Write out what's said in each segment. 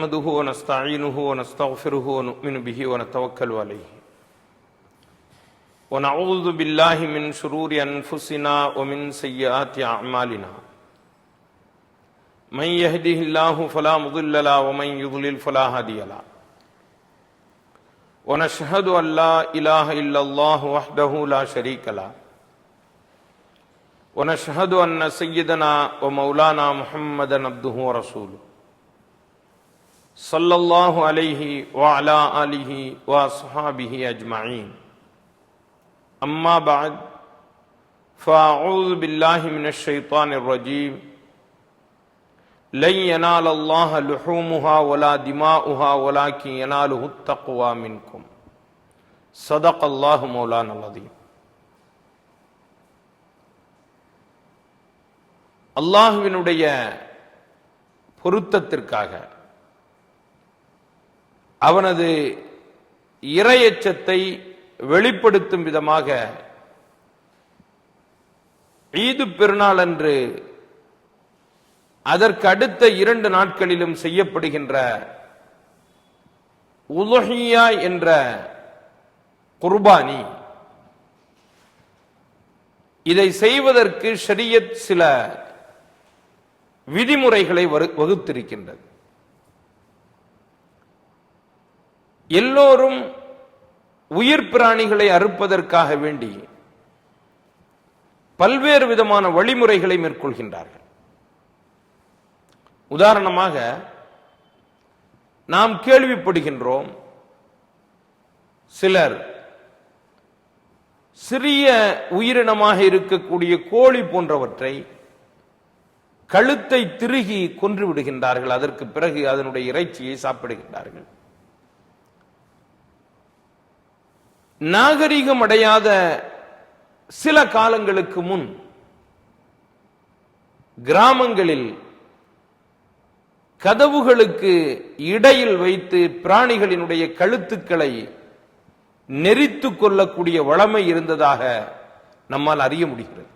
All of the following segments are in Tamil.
نحمده ونستعينه ونستغفره ونؤمن به ونتوكل عليه ونعوذ بالله من شرور أنفسنا ومن سيئات أعمالنا من يهده الله فلا مضل له ومن يضلل فلا هادي له ونشهد أن لا إله إلا الله وحده لا شريك له ونشهد أن سيدنا ومولانا محمدا عبده ورسوله صلى الله عليه وعلى آله وأصحابه أجمعين أما بعد فأعوذ بالله من الشيطان الرجيم لن ينال الله لحومها ولا دماؤها ولكن يناله التقوى منكم صدق الله مولانا العظيم. அல்லாஹ்வினுடைய பொருத்தத்திற்காக அவனது இறையச்சத்தை வெளிப்படுத்தும் விதமாக ஈது பெருநாள் அன்று அதற்கு அடுத்த 2 நாட்களிலும் செய்யப்படுகின்ற உலுஹியா என்ற குர்பானி, இதை செய்வதற்கு ஷரியத் சில விதிமுறைகளை வகுத்திருக்கின்றது. எல்லோரும் உயிர் பிராணிகளை அறுப்பதற்காக வேண்டி பல்வேறு விதமான வழிமுறைகளை மேற்கொள்கின்றார்கள். உதாரணமாக நாம் கேள்விப்படுகின்றோம், சிலர் சிறிய உயிரினமாக இருக்கக்கூடிய கோழி போன்றவற்றை கழுத்தை திருகி கொன்று விடுகின்றார்கள். அதற்கு பிறகு அதனுடைய இறைச்சியை சாப்பிடுகின்றார்கள். நாகரிகம் அடையாத சில காலங்களுக்கு முன் கிராமங்களில் கதவுகளுக்கு இடையில் வைத்து பிராணிகளினுடைய கழுத்துக்களை நெரித்து கொள்ளக்கூடிய வழமை இருந்ததாக நம்மால் அறிய முடிகிறது.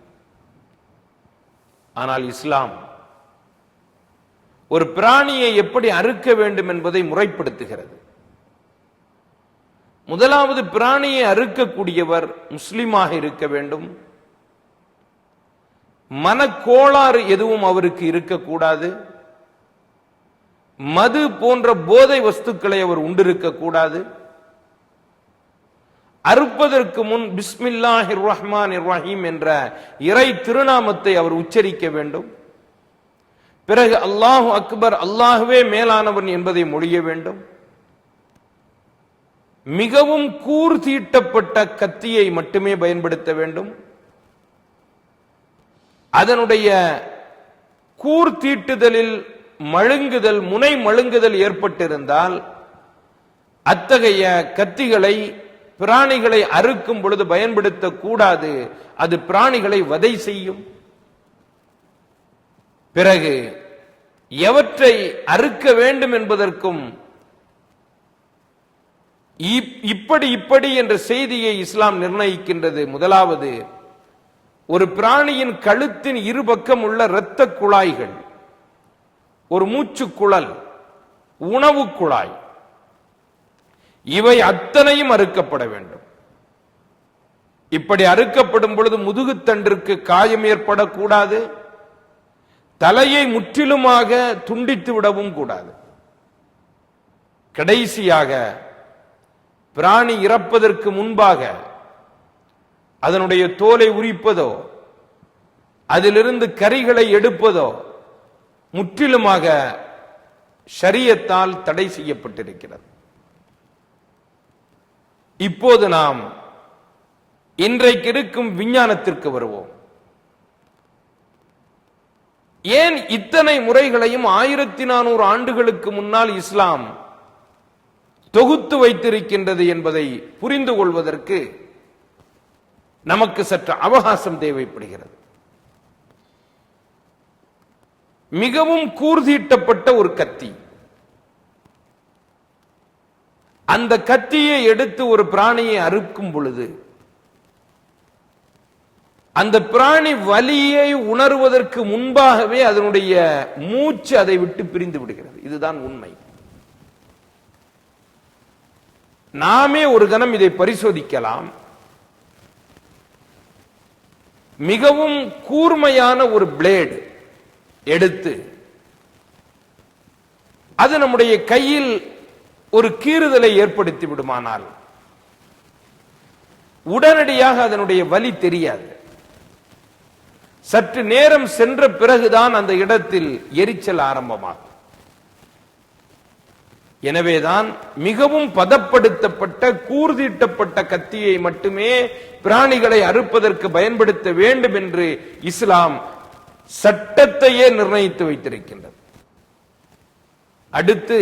ஆனால் இஸ்லாம் ஒரு பிராணியை எப்படி அறுக்க வேண்டும் என்பதை முறைப்படுத்துகிறது. முதலாவது, பிராணியை அறுக்கக்கூடியவர் முஸ்லிமாக இருக்க வேண்டும். மனக்கோளாறு எதுவும் அவருக்கு இருக்கக்கூடாது. மது போன்ற போதை வஸ்துக்களை அவர் உண்டிருக்க கூடாது. அறுப்பதற்கு முன் பிஸ்மில்லாஹிர் ரஹ்மானிர் ரஹீம் என்ற இறை திருநாமத்தை அவர் உச்சரிக்க வேண்டும். பிறகு அல்லாஹு அக்பர், அல்லாஹுவே மேலானவன் என்பதை மொழிய வேண்டும். மிகவும் கூர்தீட்டப்பட்ட கத்தியை மட்டுமே பயன்படுத்த வேண்டும். அதனுடைய கூர்தீட்டுதலில் மழுங்குதல், முனை மழுங்குதல் ஏற்பட்டிருந்தால் அத்தகைய கத்திகளை பிராணிகளை அறுக்கும் பொழுது பயன்படுத்த கூடாது. அது பிராணிகளை வதை செய்யும். பிறகு எவற்றை அறுக்க வேண்டும் என்பதற்கும் இப்படி என்ற செய்தியை இஸ்லாம் நிர்ணயிக்கின்றது. முதலாவது, ஒரு பிராணியின் கழுத்தின் இருபக்கம் உள்ள இரத்த குழாய்கள், ஒரு மூச்சு குழல், உணவு குழாய், இவை அத்தனையும் அறுக்கப்பட வேண்டும். இப்படி அறுக்கப்படும் பொழுது முதுகுத்தண்டிற்கு காயம் ஏற்படக்கூடாது. தலையை முற்றிலுமாக துண்டித்து விடவும் கூடாது. கடைசியாக பிராணி இறப்பதற்கு முன்பாக அதனுடைய தோலை உரிப்பதோ அதிலிருந்து கரிகளை எடுப்பதோ முற்றிலுமாக ஷரியத்தால் தடை செய்யப்பட்டிருக்கிறது. இப்போது நாம் இன்றைக்கு இருக்கும் விஞ்ஞானத்திற்கு வருவோம். ஏன் இத்தனை முறைகளையும் 1400 ஆண்டுகளுக்கு முன்னால் இஸ்லாம் தொகுத்து வைத்திருக்கின்றது என்பதை புரிந்து கொள்வதற்கு நமக்கு சற்று அவகாசம் தேவைப்படுகிறது. மிகவும் கூர்தீட்டப்பட்ட ஒரு கத்தி, அந்த கத்தியை எடுத்து ஒரு பிராணியை அறுக்கும் பொழுது அந்த பிராணி வலியை உணர்வதற்கு முன்பாகவே அதனுடைய மூச்சு அதை விட்டு பிரிந்து விடுகிறது. இதுதான் உண்மை. நாமே ஒரு கணம் இதை பரிசோதிக்கலாம். மிகவும் கூர்மையான ஒரு பிளேடு எடுத்து அது நம்முடைய கையில் ஒரு கீறுதலை ஏற்படுத்தி விடுமானால் உடனடியாக அதனுடைய வலி தெரியாது. சற்று நேரம் சென்ற பிறகுதான் அந்த இடத்தில் எரிச்சல் ஆரம்பமாகும். எனவேதான் மிகவும் பதப்படுத்தப்பட்ட கூர்தீட்டப்பட்ட கத்தியை மட்டுமே பிராணிகளை அறுப்பதற்கு பயன்படுத்த வேண்டும் என்று இஸ்லாம் சட்டத்தையே நிர்ணயித்து வைத்திருக்கின்றது. அடுத்து,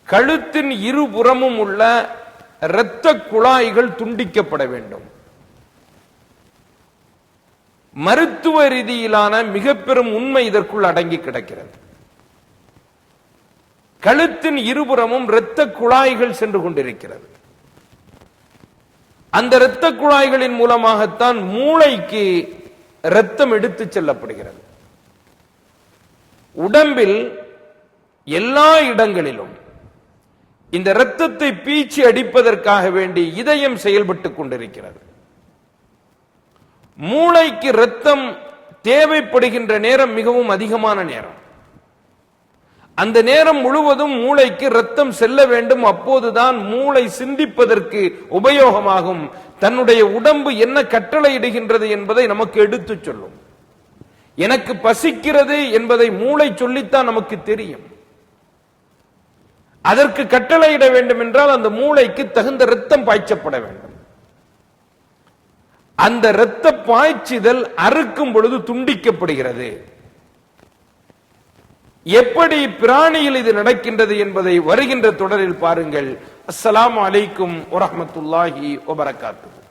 கழுத்தின் இருபுறமும் உள்ள இரத்த குழாய்கள் துண்டிக்கப்பட வேண்டும். மருத்துவ ரீதியிலான மிக பெரும் உண்மை இதற்குள் அடங்கி கிடக்கிறது. கழுத்தின் இருபுறமும் இரத்த குழாய்கள் சென்று கொண்டிருக்கிறது. அந்த இரத்த குழாய்களின் மூலமாகத்தான் மூளைக்கு இரத்தம் எடுத்துச் செல்லப்படுகிறது. உடம்பில் எல்லா இடங்களிலும் இந்த இரத்தத்தை பீச்சி அடிப்பதற்காக வேண்டி இதயம் செயல்பட்டுக் கொண்டிருக்கிறது. மூளைக்கு இரத்தம் தேவைப்படுகின்ற நேரம் மிகவும் அதிகமான நேரம். அந்த நேரம் முழுவதும் மூளைக்கு இரத்தம் செல்ல வேண்டும். அப்போதுதான் மூளை சிந்திப்பதற்கு உபயோகமாகும். தன்னுடைய உடம்பு என்ன கட்டளையிடுகின்றது என்பதை நமக்கு எடுத்துச் சொல்லும். எனக்கு பசிக்கிறது என்பதை மூளை சொல்லித்தான் நமக்கு தெரியும். அதற்கு கட்டளையிட வேண்டும் என்றால் அந்த மூளைக்கு தகுந்த இரத்தம் பாய்ச்சப்பட வேண்டும். அந்த இரத்த பாய்ச்சிதல் அறுக்கும் பொழுது துண்டிக்கப்படுகிறது. எப்படி பிராணியில் இது நடக்கின்றது என்பதை வருகின்ற தொடரில் பாருங்கள். அஸ்ஸலாமு அலைக்கும் வரஹ்மத்துல்லாஹி வபரகாத்துஹு.